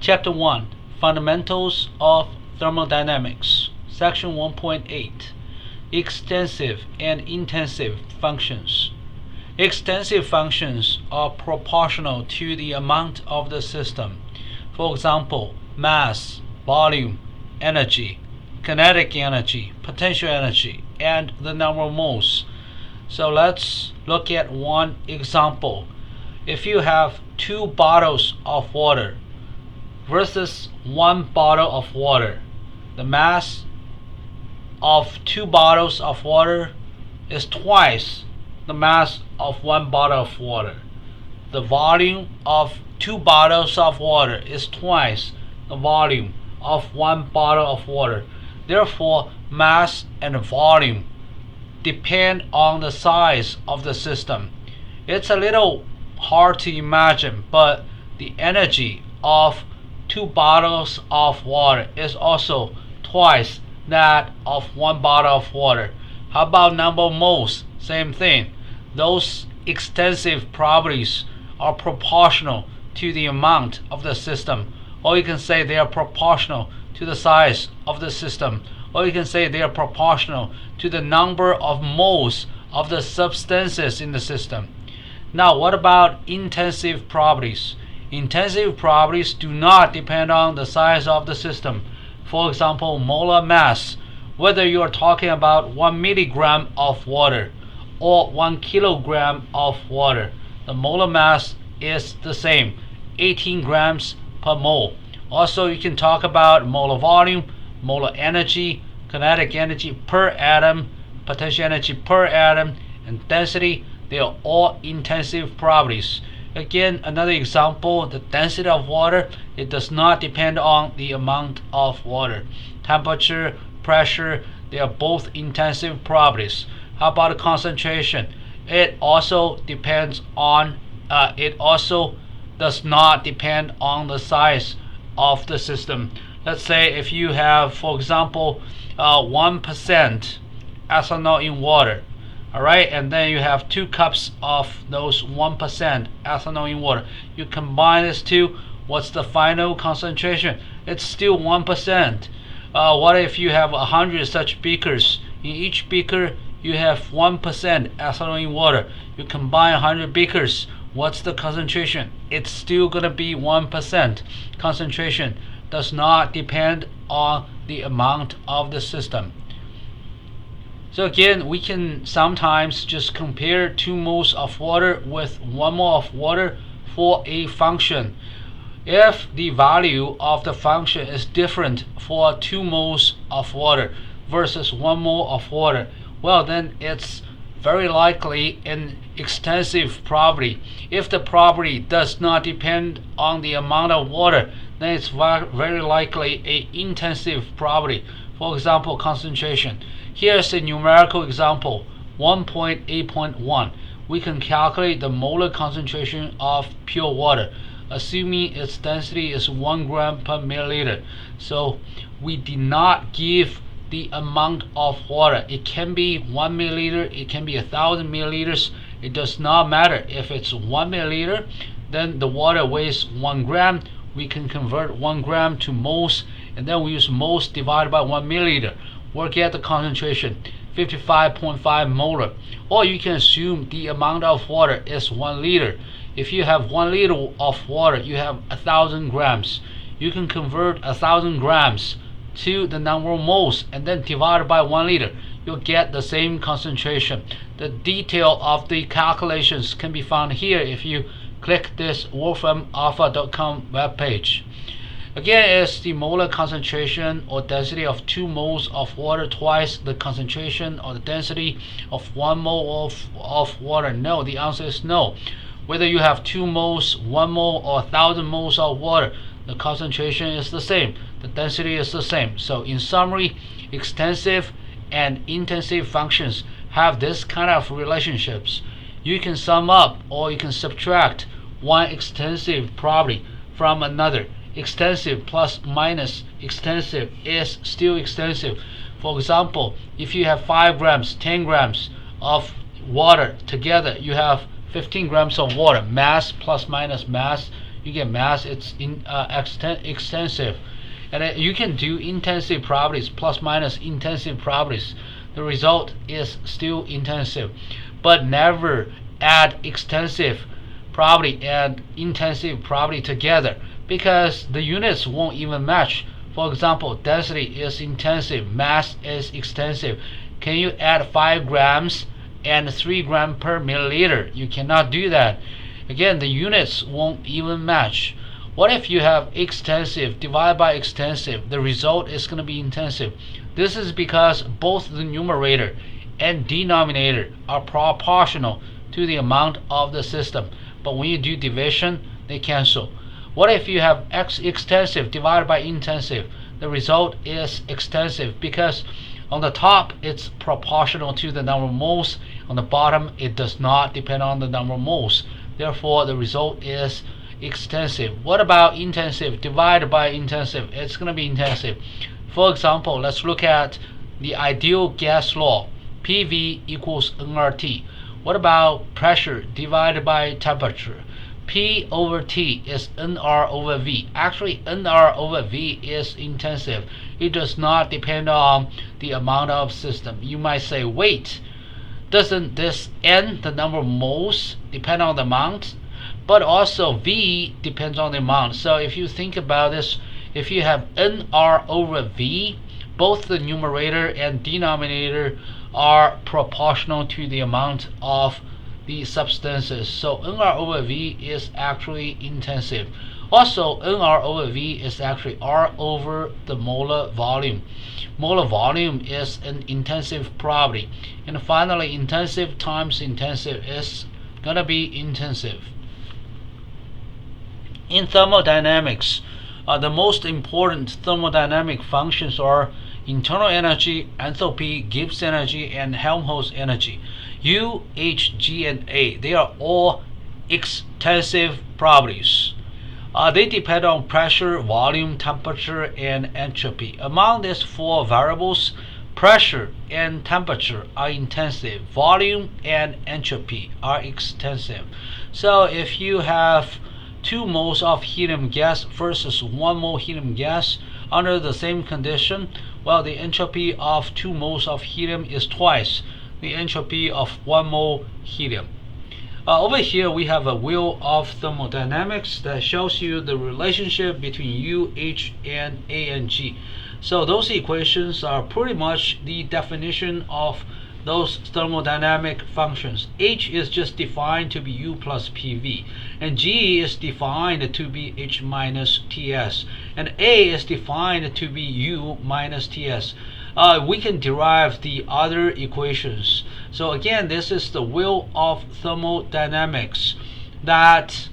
Chapter 1, Fundamentals of Thermodynamics, Section 1.8, Extensive and Intensive Functions. Extensive functions are proportional to the amount of the system. For example, mass, volume, energy, kinetic energy, potential energy, and the number of moles. So let's look at one example. If you have 2 bottles of water versus 1 bottle of water, the mass of 2 bottles of water is twice the mass of 1 bottle of water. The volume of 2 bottles of water is twice the volume of 1 bottle of water. Therefore, mass and volume depend on the size of the system. It's a little hard to imagine, but the energy of 2 bottles of water is also twice that of 1 bottle of water. How about number of moles? Same thing. Those extensive properties are proportional to the amount of the system, or you can say they are proportional to the size of the system, or you can say they are proportional to the number of moles of the substances in the system. Now, what about intensive properties? Intensive properties do not depend on the size of the system. For example, molar mass. Whether you are talking about 1 milligram of water or 1 kilogram of water, the molar mass is the same, 18 grams per mole. Also, you can talk about molar volume, molar energy, kinetic energy per atom, potential energy per atom, and density. They are all intensive properties. Again, another example, the density of water, it does not depend on the amount of water. Temperature, pressure, they are both intensive properties. How about concentration? It also depends on, it also does not depend on the size of the system. Let's say if you have, for example, 1% ethanol in water, all right, and then you have 2 cups of those 1% ethanol in water. You combine these two, what's the final concentration? It's still 1%. What if you have 100 such beakers? In each beaker, you have 1% ethanol in water. You combine 100 beakers. What's the concentration? It's still going to be 1%. Concentration does not depend on the amount of the system. So again, we can sometimes just compare 2 moles of water with 1 mole of water for a function. If the value of the function is different for 2 moles of water versus 1 mole of water, well, then it's very likely an extensive property. If the property does not depend on the amount of water, then it's very likely an intensive property. For example, concentration. Here's a numerical example, 1.8.1. We can calculate the molar concentration of pure water, assuming its density is 1 gram per milliliter. So we did not give the amount of water. It can be 1 milliliter, it can be 1,000 milliliters. It does not matter. If it's 1 milliliter, then the water weighs 1 gram. We can convert 1 gram to moles, and then we use moles divided by 1 milliliter. Work out the concentration, 55.5 molar. Or you can assume the amount of water is 1 liter. If you have 1 liter of water, you have 1,000 grams. You can convert 1,000 grams to the number of moles and then divide it by 1 liter. You'll get the same concentration. The detail of the calculations can be found here if you click this wolframalpha.com webpage. Again, it's the molar concentration or density of 2 moles of water twice the concentration or the density of 1 mole of water. No, the answer is no. Whether you have 2 moles, 1 mole, or 1,000 moles of water, the concentration is the same, the density is the same. So in summary, extensive and intensive functions have this kind of relationships. You can sum up or you can subtract one extensive property from another. Extensive plus minus extensive is still extensive. For example, if you have 5 grams, 10 grams of water together, you have 15 grams of water. Mass plus minus mass, you get mass, it's extensive. And you can do intensive properties plus minus intensive properties. The result is still intensive, but never add extensive property and intensive property together, because the units won't even match. For example, density is intensive, mass is extensive. Can you add 5 grams and 3 grams per milliliter? You cannot do that. Again, the units won't even match. What if you have extensive divided by extensive? The result is going to be intensive. This is because both the numerator and denominator are proportional to the amount of the system. But when you do division, they cancel. What if you have extensive divided by intensive? The result is extensive because on the top it's proportional to the number of moles. On the bottom it does not depend on the number of moles. Therefore the result is extensive. What about intensive divided by intensive? It's going to be intensive. For example, let's look at the ideal gas law. PV equals nRT. What about pressure divided by temperature? P over T is nR over V. Actually, nR over V is intensive. It does not depend on the amount of system. You might say, wait, doesn't this N, the number of moles, depend on the amount? But also V depends on the amount. So if you think about this, if you have nR over V, both the numerator and denominator are proportional to the amount of the substances. So nR over V is actually intensive. Also, nR over V is actually R over the molar volume. Molar volume is an intensive property. And finally, intensive times intensive is going to be intensive. In thermodynamics, the most important thermodynamic functions are internal energy, enthalpy, Gibbs energy, and Helmholtz energy. U, H, G, and A, they are all extensive properties. They depend on pressure, volume, temperature, and entropy. Among these 4 variables, pressure and temperature are intensive. Volume and entropy are extensive. So if you have 2 moles of helium gas versus 1 mole helium gas under the same condition, well, the entropy of 2 moles of helium is twice the entropy of 1 mole helium. Over here we have a wheel of thermodynamics that shows you the relationship between U, H, and A and G. So those equations are pretty much the definition of those thermodynamic functions. H is just defined to be U plus PV, and G is defined to be H minus TS, and A is defined to be U minus TS. We can derive the other equations. So again, this is the wheel of thermodynamics that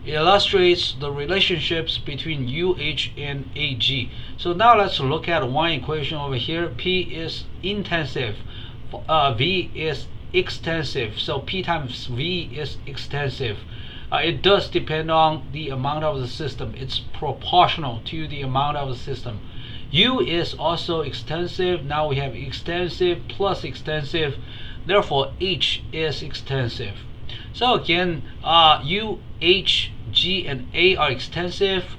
illustrates the relationships between UH and AG. So now let's look at one equation over here. P is intensive, V is extensive, so P times V is extensive. It does depend on the amount of the system. It's proportional to the amount of the system. U is also extensive. Now we have extensive plus extensive, therefore H is extensive. So again, U, H, G, and A are extensive.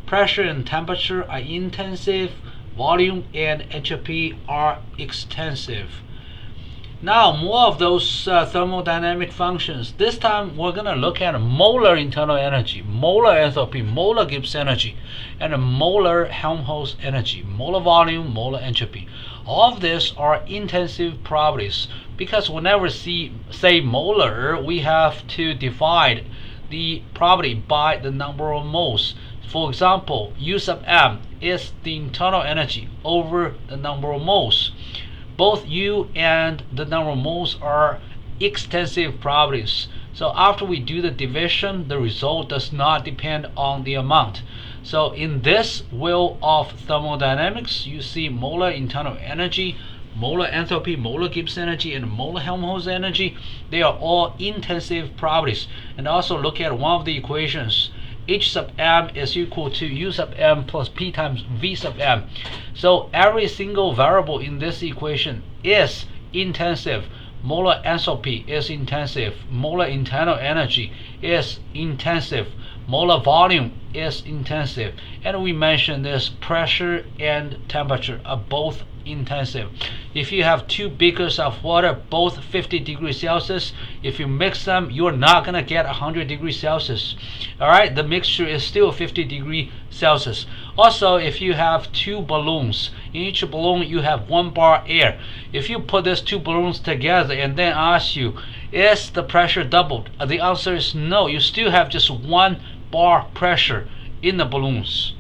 Pressure and temperature are intensive. Volume and entropy are extensive. Now more of those thermodynamic functions. This time we're going to look at molar internal energy, molar enthalpy, molar Gibbs energy, and a molar Helmholtz energy, molar volume, molar entropy. All of these are intensive properties, because whenever we say molar, we have to divide the property by the number of moles. For example, U sub m is the internal energy over the number of moles. Both U and the number of moles are extensive properties. So after we do the division, the result does not depend on the amount. So in this wheel of thermodynamics, you see molar internal energy, molar enthalpy, molar Gibbs energy, and molar Helmholtz energy. They are all intensive properties. And also look at one of the equations. H sub m is equal to U sub m plus P times V sub m. So every single variable in this equation is intensive. Molar enthalpy is intensive. Molar internal energy is intensive. molar volume is intensive, and we mentioned this pressure and temperature are both intensive. If you have two beakers of water, both 50 degrees Celsius, if you mix them, you're not gonna get 100 degrees Celsius. All right, the mixture is still 50 degrees Celsius. Also, if you have two balloons, in each balloon you have 1 bar air. If you put these two balloons together and then ask you, is the pressure doubled? The answer is no. You still have just 1 bar pressure in the balloons.